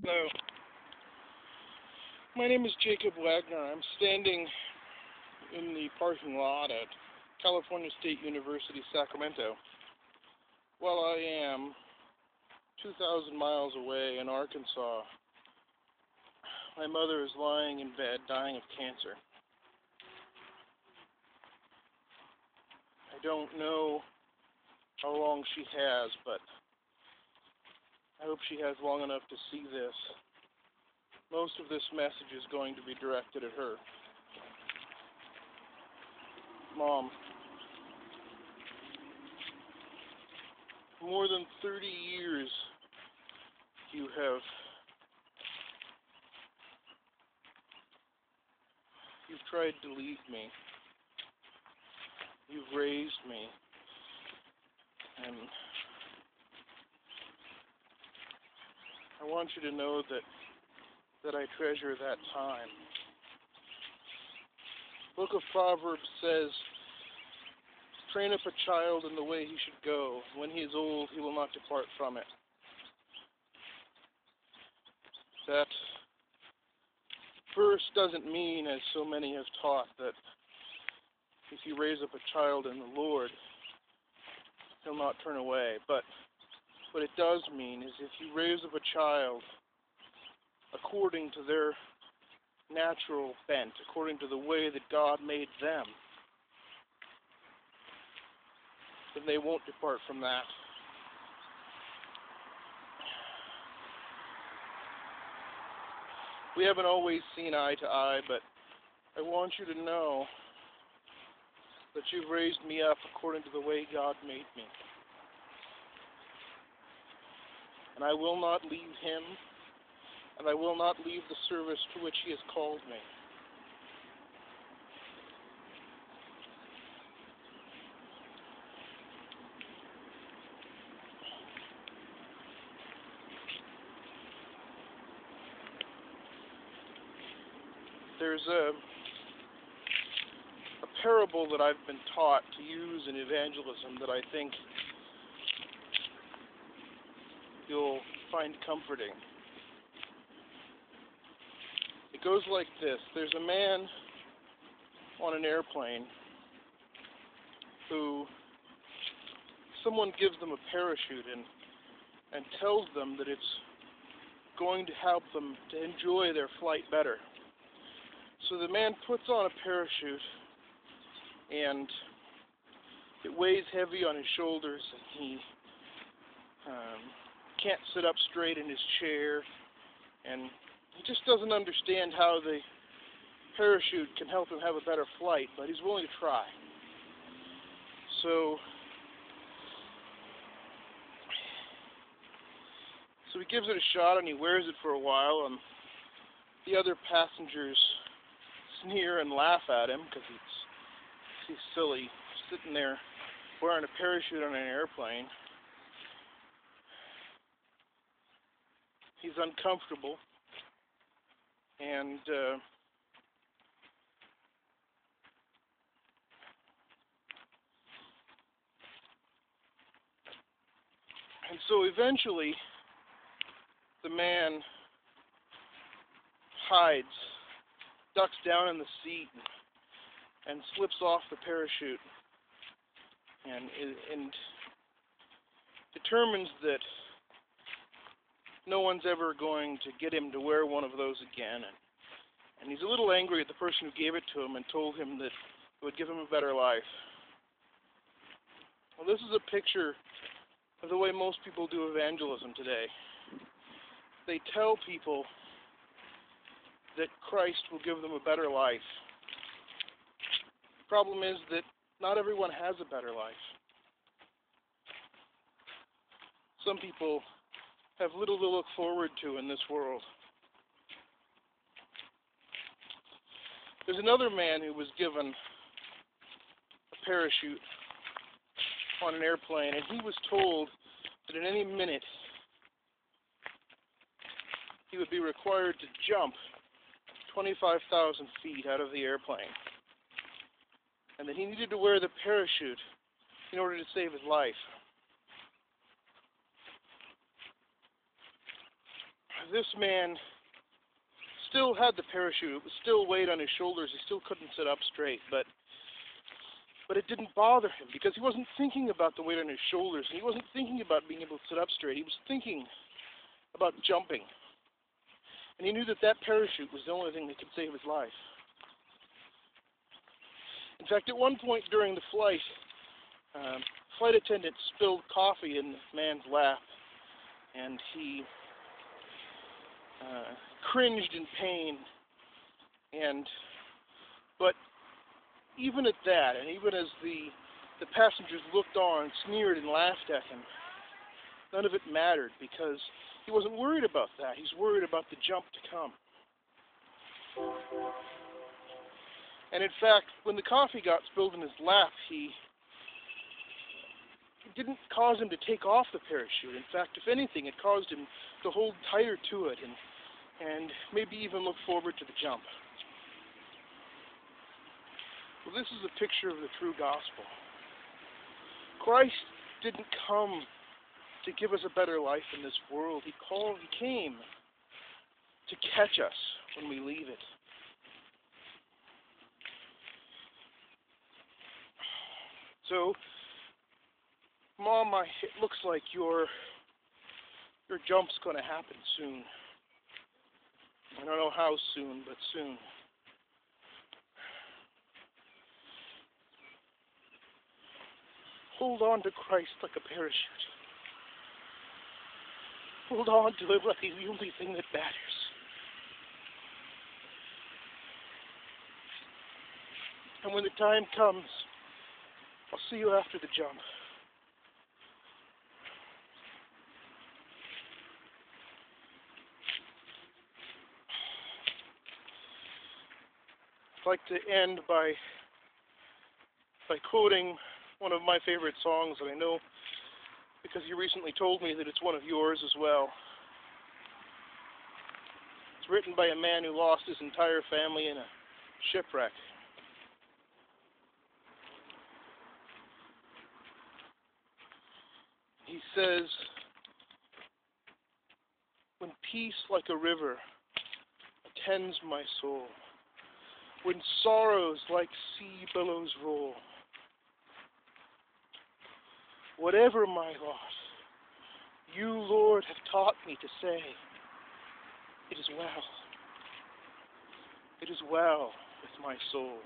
Hello, my name is Jacob Wagner. I'm standing in the parking lot at California State University, Sacramento. While I am 2,000 miles away in Arkansas, my mother is lying in bed dying of cancer. I don't know how long she has, but I hope she has long enough to see this. Most of this message is going to be directed at her. Mom, for more than 30 years you've tried to leave me. You've raised me. And I want you to know that I treasure that time. The Book of Proverbs says, train up a child in the way he should go. When he is old, he will not depart from it. That verse doesn't mean, as so many have taught, that if you raise up a child in the Lord, he'll not turn away. But what it does mean is if you raise up a child according to their natural bent, according to the way that God made them, then they won't depart from that. We haven't always seen eye to eye, but I want you to know that you've raised me up according to the way God made me. And I will not leave him, and I will not leave the service to which he has called me. There's a parable that I've been taught to use in evangelism that I think you'll find comforting. It goes like this. There's a man on an airplane who someone gives them a parachute and tells them that it's going to help them to enjoy their flight better. So the man puts on a parachute, and it weighs heavy on his shoulders, and he can't sit up straight in his chair, and he just doesn't understand how the parachute can help him have a better flight, but he's willing to try. So he gives it a shot, and he wears it for a while, and the other passengers sneer and laugh at him because he's silly, sitting there wearing a parachute on an airplane. He's uncomfortable, and so eventually the man hides, ducks down in the seat, and slips off the parachute, and determines that no one's ever going to get him to wear one of those again, and he's a little angry at the person who gave it to him and told him that it would give him a better life. Well, this is a picture of the way most people do evangelism today. They tell people that Christ will give them a better life. The problem is that not everyone has a better life. Some people have little to look forward to in this world. There's another man who was given a parachute on an airplane, and he was told that in any minute he would be required to jump 25,000 feet out of the airplane, and that he needed to wear the parachute in order to save his life. this man still had the parachute. It was still weight on his shoulders. He still couldn't sit up straight, but it didn't bother him because he wasn't thinking about the weight on his shoulders, and he wasn't thinking about being able to sit up straight. He was thinking about jumping, and he knew that that parachute was the only thing that could save his life. In fact, at one point during the flight, flight attendant spilled coffee in the man's lap, and he cringed in pain. But even at that, and even as the passengers looked on, sneered and laughed at him, none of it mattered because he wasn't worried about that. He's worried about the jump to come. And in fact, when the coffee got spilled in his lap, it didn't cause him to take off the parachute. In fact, if anything, it caused him to hold tighter to it and maybe even look forward to the jump. Well, this is a picture of the true gospel. Christ didn't come to give us a better life in this world. He came to catch us when we leave it. So, Mom, it looks like your jump's going to happen soon. I don't know how soon, but soon. Hold on to Christ like a parachute. Hold on to it like the only thing that matters. And when the time comes, I'll see you after the jump. I'd like to end by quoting one of my favorite songs that I know because you recently told me that it's one of yours as well. It's written by a man who lost his entire family in a shipwreck. He says, "When peace like a river attends my soul, when sorrows like sea billows roll, whatever my lot, you, Lord, have taught me to say, it is well. It is well with my soul."